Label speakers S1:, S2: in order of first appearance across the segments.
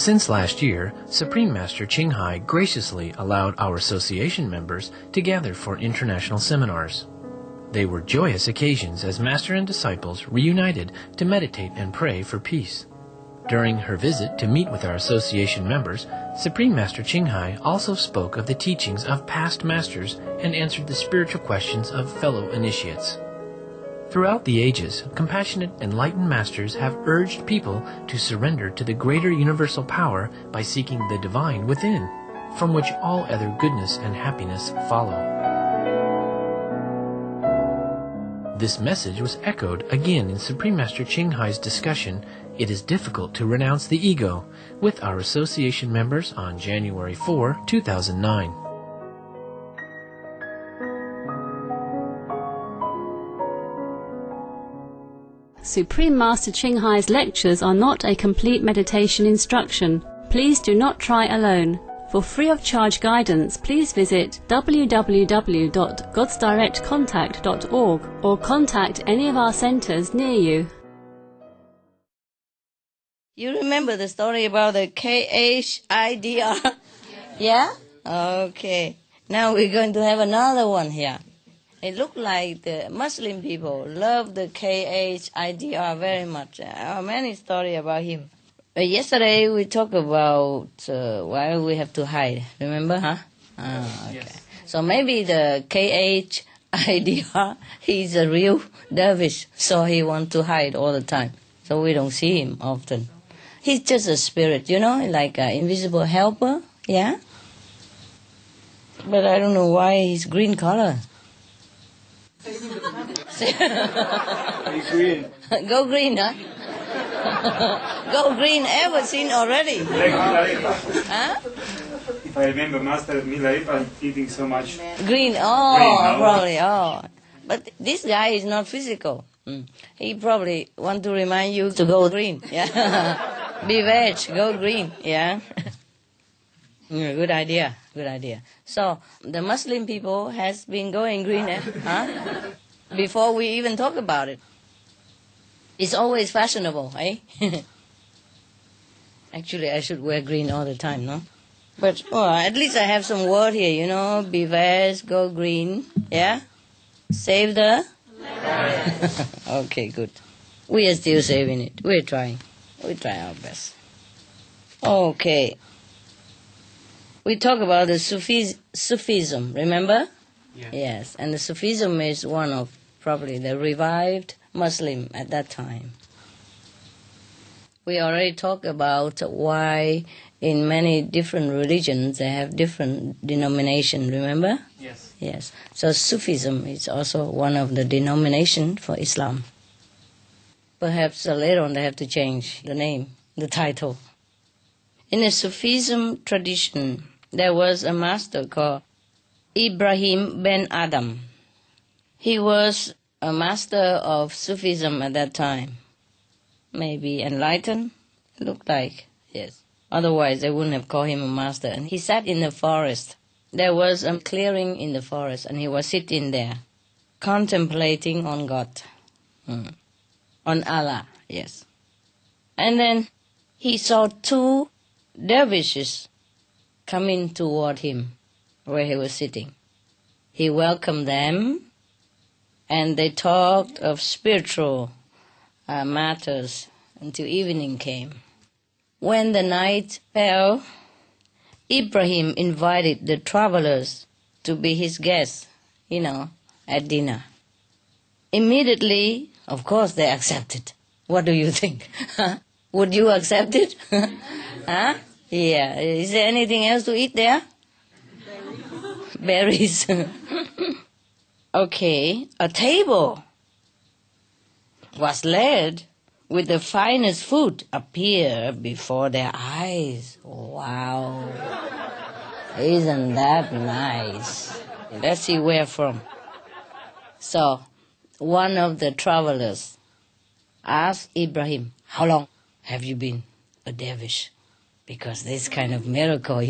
S1: Since last year, Supreme Master Chinghai graciously allowed our association members to gather for international seminars. They were joyous occasions as Master and disciples reunited to meditate and pray for peace. During her visit to meet with our association members, Supreme Master Chinghai also spoke of the teachings of past masters and answered the spiritual questions of fellow initiates. Throughout the ages, compassionate, enlightened masters have urged people to surrender to the greater universal power by seeking the divine within, from which all other goodness and happiness follow. This message was echoed again in Supreme Master Chinghai's discussion, "It is difficult to renounce the ego," with our association members on January 4, 2009.
S2: Supreme Master Chinghai's lectures are not a complete meditation instruction. Please do not try alone. For free of charge guidance, please visit www.godsdirectcontact.org or contact any of our centers near you.
S3: You remember the story about the KHIDR? Yeah? Okay. Now we're going to have another one here. It looked like the Muslim people love the KHIDR very much. There are many stories about him. Yesterday we talked about why we have to hide. Remember, huh? Okay. Yes. So maybe the KHIDR, he's a real dervish, so he wants to hide all the time. So we don't see him often. He's just a spirit, like an invisible helper, yeah? But I don't know why he's green color.
S4: Green.
S3: Go green, huh? Go green, ever seen already? Huh?
S4: If I remember, Master Milarepa eating so much.
S3: Green, probably, But this guy is not physical. He probably want to remind you to go green. Yeah. Be veg, go green. Yeah. Good idea. So the Muslim people has been going green, huh? Before we even talk about it. It's always fashionable, eh? Actually, I should wear green all the time, no? But at least I have some word here, be veg, go green, yeah? Save the... Okay, good. We are still saving it. We're trying. We try our best. Okay. We talk about the Sufism, remember?
S1: Yeah.
S3: Yes, and the Sufism is one of probably the revived Muslim at that time. We already talked about why in many different religions they have different denomination, remember?
S1: Yes.
S3: Yes. So Sufism is also one of the denomination for Islam. Perhaps later on they have to change the name, the title. In the Sufism tradition, there was a master called Ibrahim ben Adam. He was a master of Sufism at that time. Maybe enlightened, looked like, yes. Otherwise, they wouldn't have called him a master. And he sat in the forest. There was a clearing in the forest, and he was sitting there, contemplating on God, on Allah, yes. And then he saw two dervishes coming toward him, where he was sitting. He welcomed them, and they talked of spiritual matters until evening came. When the night fell, Ibrahim invited the travelers to be his guests, at dinner. Immediately, of course, they accepted. What do you think? Would you accept it? Huh? Yeah. Is there anything else to eat there? Berries. Okay. A table was laid with the finest food appear before their eyes. Wow. Isn't that nice? Let's see where from. So, one of the travelers asked Ibrahim, "How long have you been a dervish?" Because this kind of miracle,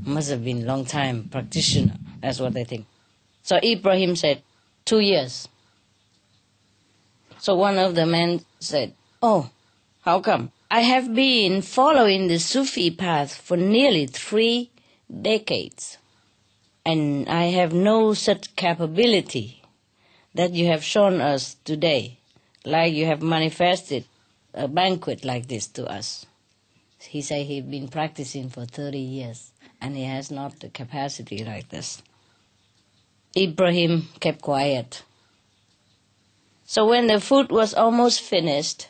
S3: must have been a long time practitioner. That's what they think. So Ibrahim said, 2 years. So one of the men said, "Oh, How come? I have been following the Sufi path for nearly 3 decades, and I have no such capability that you have shown us today, like you have manifested a banquet like this to us. He said he'd been practicing for 30 years, and he has not the capacity like this. Ibrahim kept quiet. So when the food was almost finished,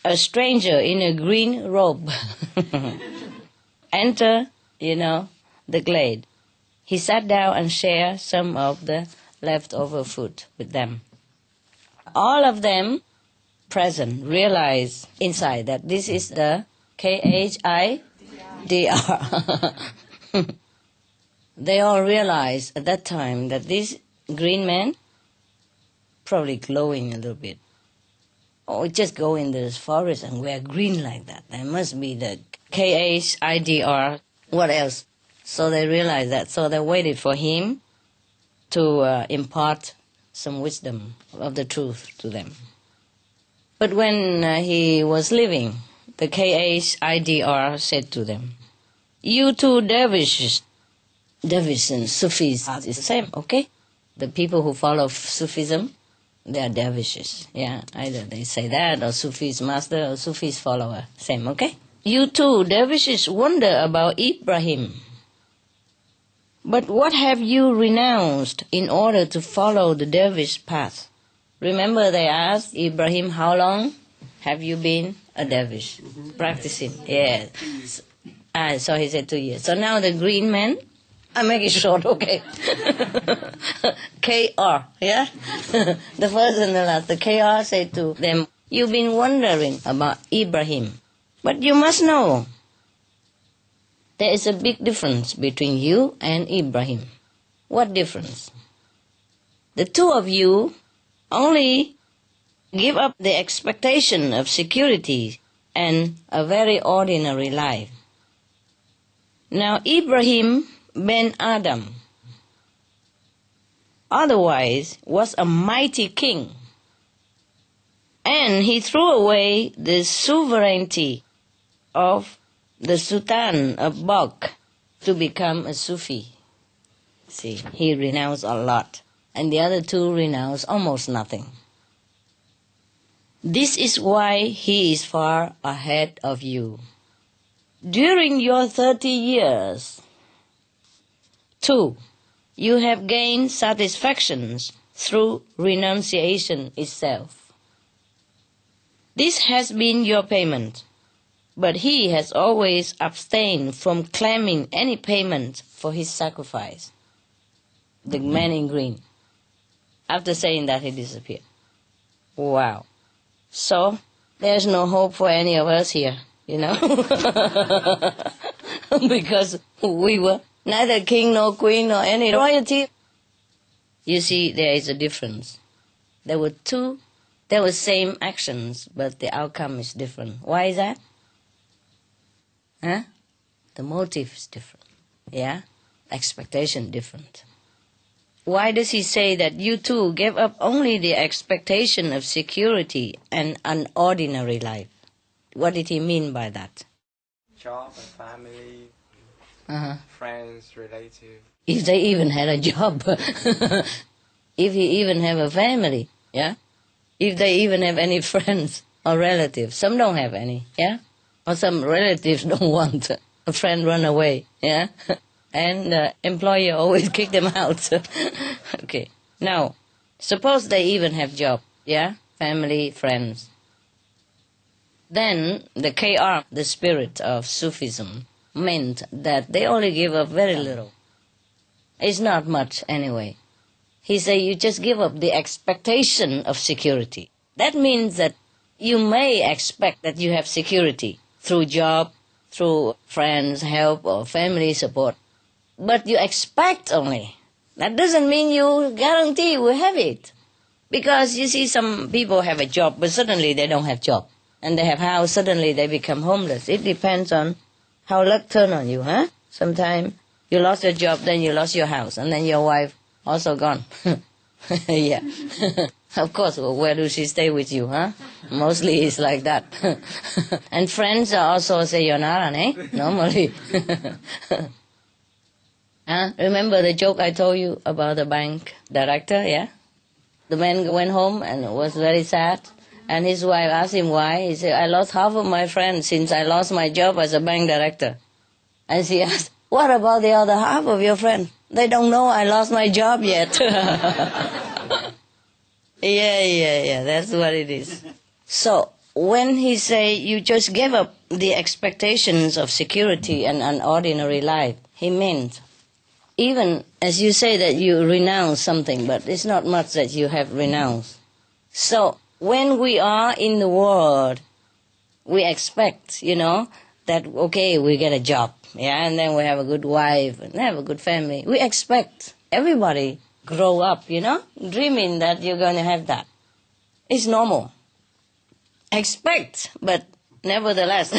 S3: a stranger in a green robe entered, the glade. He sat down and shared some of the leftover food with them. All of them present realized inside that this is the Khidr. They all realized at that time that this green man, probably glowing a little bit, or just go in the forest and wear green like that. There must be the Khidr. What else? So they realized that. So they waited for him to impart some wisdom of the truth to them. But when he was leaving, the Khidr said to them, "You two dervishes," dervish and Sufis is the same, okay? The people who follow Sufism, they are dervishes. Yeah, either they say that, or Sufi's master, or Sufi's follower. Same, okay? "You two dervishes wonder about Ibrahim. But what have you renounced in order to follow the dervish path?" Remember they asked Ibrahim, how long have you been a dervish? Practicing. Yes. So he said 2 years. So now the green man, I make it short, okay? KR, yeah? The first and the last. The KR said to them, "You've been wondering about Ibrahim. But you must know, there is a big difference between you and Ibrahim." What difference? The two of you only give up the expectation of security and a very ordinary life. Now Ibrahim ben Adam, otherwise, was a mighty king, and he threw away the sovereignty of the Sultan of Balkh to become a Sufi. See, he renounced a lot, and the other two renounced almost nothing. This is why he is far ahead of you. During your 30 years, too, you have gained satisfactions through renunciation itself. This has been your payment, but he has always abstained from claiming any payment for his sacrifice. The man in green. After saying that, he disappeared. Wow. So, there's no hope for any of us here, because we were neither king nor queen nor any royalty. You see, there is a difference. There were same actions, but the outcome is different. Why is that? The motive is different. Yeah? Expectation different. Why does he say that you two gave up only the expectation of security and an ordinary life? What did he mean by that?
S5: Job and family, friends, relatives.
S3: If they even had a job. If he even have a family, yeah? If they even have any friends or relatives. Some don't have any, yeah? Or some relatives don't want a friend run away, yeah? And the employer always kick them out. Okay. Now, suppose they even have job, yeah? Family, friends. Then the KR, the spirit of Sufism, meant that they only give up very little. It's not much anyway. He said you just give up the expectation of security. That means that you may expect that you have security through job, through friends' help or family support. But you expect only. That doesn't mean you guarantee you will have it. Because you see some people have a job, but suddenly they don't have job. And they have house, suddenly they become homeless. It depends on how luck turn on you, huh? Sometimes you lost your job, then you lost your house, and then your wife also gone. Yeah. Of course, where does she stay with you, huh? Mostly it's like that. And friends are also sayonara, eh? Normally. Huh? Remember the joke I told you about the bank director, yeah? The man went home and was very sad. And his wife asked him why. He said, I lost half of my friends since I lost my job as a bank director. And she asked, what about the other half of your friends? They don't know I lost my job yet. Yeah, that's what it is. So, when he say you just gave up the expectations of security and an ordinary life, he meant, even as you say that you renounce something, but it's not much that you have renounced. So, when we are in the world, we expect, that, okay, we get a job, and then we have a good wife, and have a good family. We expect everybody grow up, dreaming that you're going to have that. It's normal. Expect, but nevertheless,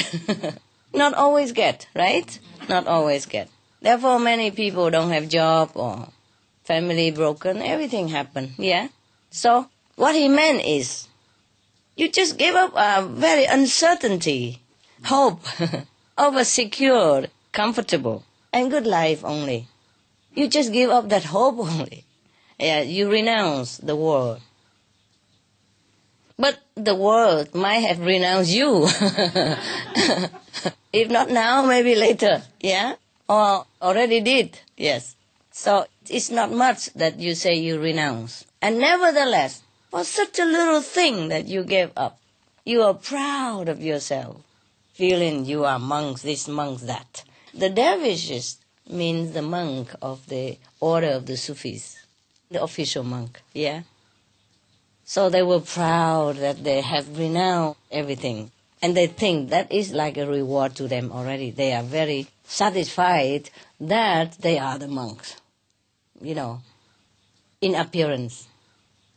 S3: not always get, right? Not always get. Therefore, many people don't have job or family broken, everything happen, yeah? So, what he meant is, you just give up a very uncertainty, hope of a secure, comfortable, and good life only. You just give up that hope only. Yeah, you renounce the world. But the world might have renounced you. If not now, maybe later, yeah? Or already did, yes. So it's not much that you say you renounce. And nevertheless, for such a little thing that you gave up, you are proud of yourself, feeling you are monks this, monks that. The dervishes means the monk of the order of the Sufis, the official monk, yeah? So they were proud that they have renounced everything. And they think that is like a reward to them already. They are very satisfied that they are the monks, in appearance.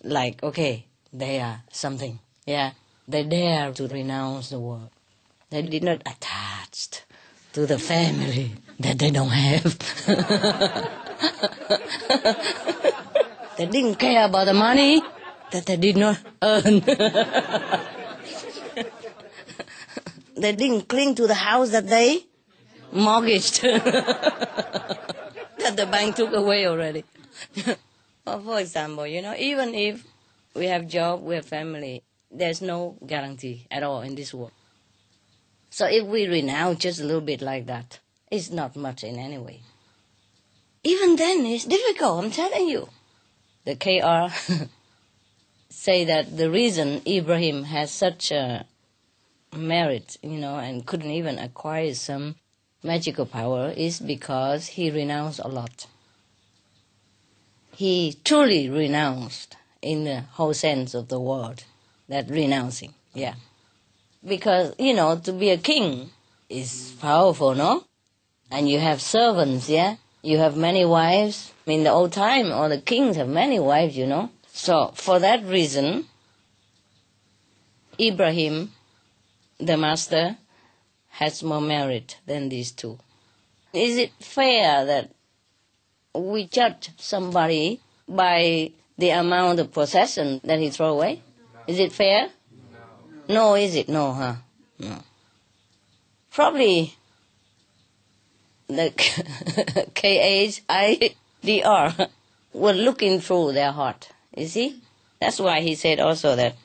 S3: Like, okay, they are something, yeah? They dare to renounce the world. They did not attach to the family that they don't have. They didn't care about the money that they did not earn. They didn't cling to the house that they mortgaged, that the bank took away already. Or for example, even if we have job, we have family, there's no guarantee at all in this world. So if we renounce just a little bit like that, it's not much in any way. Even then, it's difficult, I'm telling you. The KR say that the reason Ibrahim has such a merit, and couldn't even acquire some magical power is because he renounced a lot. He truly renounced in the whole sense of the word, that renouncing, yeah. Because, to be a king is powerful, no? And you have servants, yeah? You have many wives. In the old time, all the kings have many wives, So, for that reason, Ibrahim, the master, has more merit than these two. Is it fair that we judge somebody by the amount of possession that he throw away? Is it fair? No, is it? No, huh? No. Probably the KHIDR were looking through their heart, you see? That's why he said also that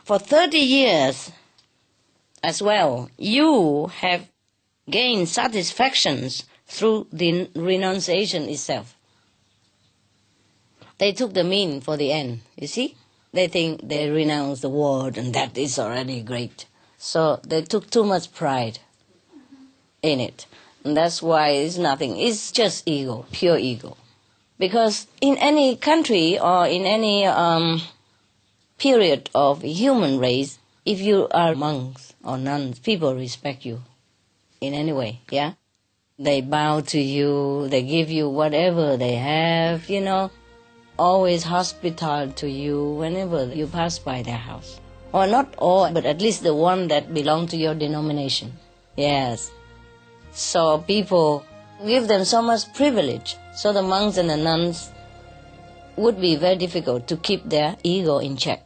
S3: for 30 years as well, you have gained satisfactions through the renunciation itself. They took the mean for the end, you see? They think they renounce the world and that is already great. So they took too much pride in it. And that's why it's nothing. It's just ego, pure ego. Because in any country or in any period of human race, if you are monks or nuns, people respect you in any way, yeah? They bow to you, they give you whatever they have, always hospitable to you whenever you pass by their house. Or not all, but at least the one that belong to your denomination. Yes. So people give them so much privilege. So the monks and the nuns would be very difficult to keep their ego in check.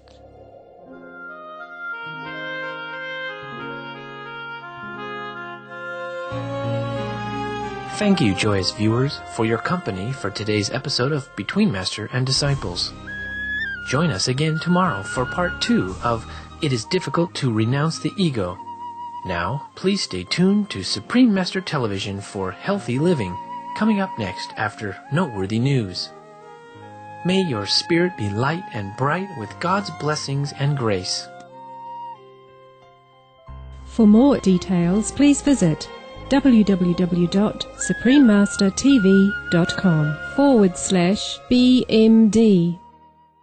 S1: Thank you, joyous viewers, for your company for today's episode of Between Master and Disciples. Join us again tomorrow for part 2 of It is Difficult to Renounce the Ego. Now, please stay tuned to Supreme Master Television for Healthy Living, coming up next after noteworthy news. May your spirit be light and bright with God's blessings and grace.
S6: For more details, please visit www.suprememastertv.com/BMD.